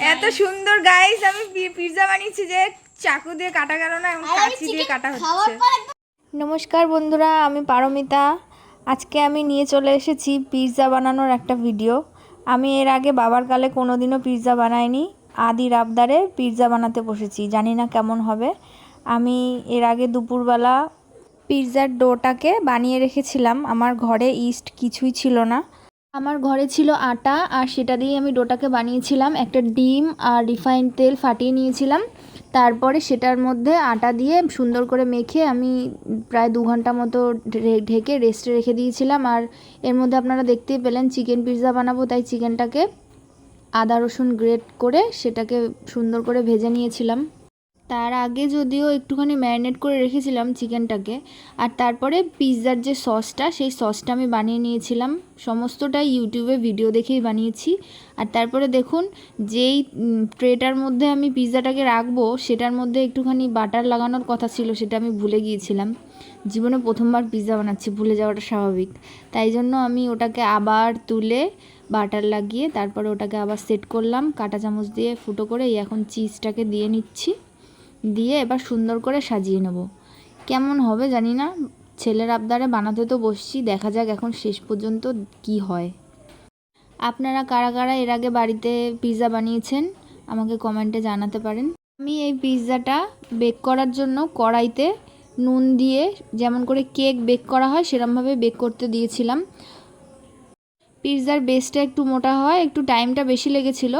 এত সুন্দর গাইস, আমি পিৎজা বানিয়েছি যে চাকু দিয়ে কাটা গেল না, এবং কাঁচি দিয়ে কাটা হচ্ছে। নমস্কার বন্ধুরা, আমি পারমিতা। আজকে আমি নিয়ে চলে এসেছি পিৎজা বানানোর একটা ভিডিও। আমি এর আগে বাবার কালে কোনোদিনও পিৎজা বানাইনি, আদির আবদারে পিৎজা বানাতে বসেছি। জানি না কেমন হবে। আমি এর আগে দুপুরবেলা পিৎজার ডোটাকে বানিয়ে রেখেছিলাম। আমার ঘরে ইস্ট কিছুই ছিল না, আমার ঘরে ছিল আটা, আর সেটা দিয়ে আমি ডোটাকে বানিয়েছিলাম। একটা ডিম আর রিফাইন্ড তেল ফাটিয়ে নিয়েছিলাম, তারপরে সেটার মধ্যে আটা দিয়ে সুন্দর করে মেখে আমি প্রায় 2 ঘন্টা মতো ঢেকে রেস্টে রেখে দিয়েছিলাম। আর এর মধ্যে আপনারা দেখতেই পেলেন চিকেন পিৎজা বানাবো, তাই চিকেনটাকে আদা রসুন গ্রেট করে সেটাকে সুন্দর করে ভেজে নিয়েছিলাম। তার আগে যদিও একটুখানি ম্যারিনেট করে রেখেছিলাম চিকেনটাকে, আর তারপরে পিৎজার যে সসটা, সেই সসটা আমি বানিয়ে নিয়েছিলাম। সমস্তটাই ইউটিউবে ভিডিও দেখেই বানিয়েছি। আর তারপরে দেখুন, যেই ট্রেটার মধ্যে আমি পিৎজাটাকে রাখবো সেটার মধ্যে একটুখানি বাটার লাগানোর কথা ছিল, সেটা আমি ভুলে গিয়েছিলাম। জীবনে প্রথমবার পিৎজা বানাচ্ছি, ভুলে যাওয়াটা স্বাভাবিক। তাই জন্য আমি ওটাকে আবার তুলে বাটার লাগিয়ে তারপরে ওটাকে আবার সেট করলাম কাঁটা চামচ দিয়ে ফুটো করে। এখন চিজটাকে দিয়ে নিচ্ছি, দিয়ে এবার সুন্দর করে সাজিয়ে নেব। কেমন হবে জানি না, ছেলের আবদারে বানাতে তো বসছি, দেখা যাক এখন শেষ পর্যন্ত কি হয়। আপনারা কারা কারা এর আগে বাড়িতে পিৎজা বানিয়েছেন আমাকে কমেন্টে জানাতে পারেন। আমি এই পিৎজাটা বেক করার জন্য কড়াইতে নুন দিয়ে, যেমন করে কেক বেক করা হয় সেরকমভাবে বেক করতে দিয়েছিলাম। পিৎজার বেসটা একটু মোটা হয়, একটু টাইমটা বেশি লেগেছিল,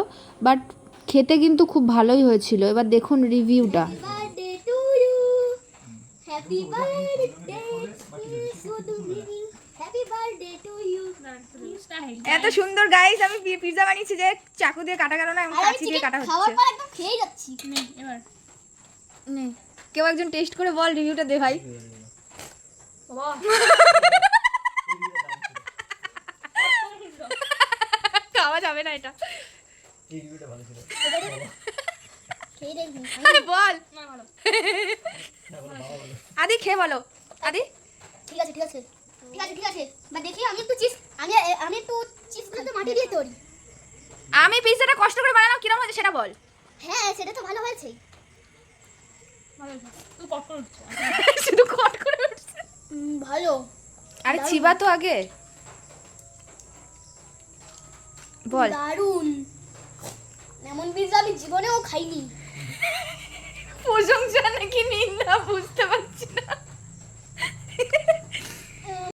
বাট খেতে কিন্তু খুব ভালোই হয়েছিল। এবার দেখুন রিভিউটা। এত সুন্দর গাইস, আমি পিৎজা বানিয়েছি যে চাকু দিয়ে কাটা গেল না, এবং কাঁচি দিয়ে কাটা হচ্ছে। খাওয়ার পর একদম খেয়ে যাচ্ছি। এবার নে কেউ একজন টেস্ট করে বল, রিভিউটা দে ভাই। বাহ, খাওয়া যাবে না এটা। রিভিউটা ভালো ছিল। খেয়ে দেখুন। আরে বল। না ভালো। আদি খেয়ে বলো। আদি ঠিক আছে ঠিক আছে ঠিক আছে ঠিক আছে। বা দেখি আমি একটু চিজ, আমি একটু চিজ তো মাটি দিয়ে তৈরি। আমি পিৎজাটা কষ্ট করে বানালাম, কিরকম হয়েছে সেটা বল। হ্যাঁ সেটা তো ভালো হয়েছে। ভালো হয়েছে, তুই কট করে উঠছিস। শুধু কট করে উঠছিস। ভালো। আরে চিবা তো আগে বল। দারুন, এমন পিৎজা আমি জীবনেও খাইনি। প্রশংসা নাকি নিন্দা বুঝতে পারছি না।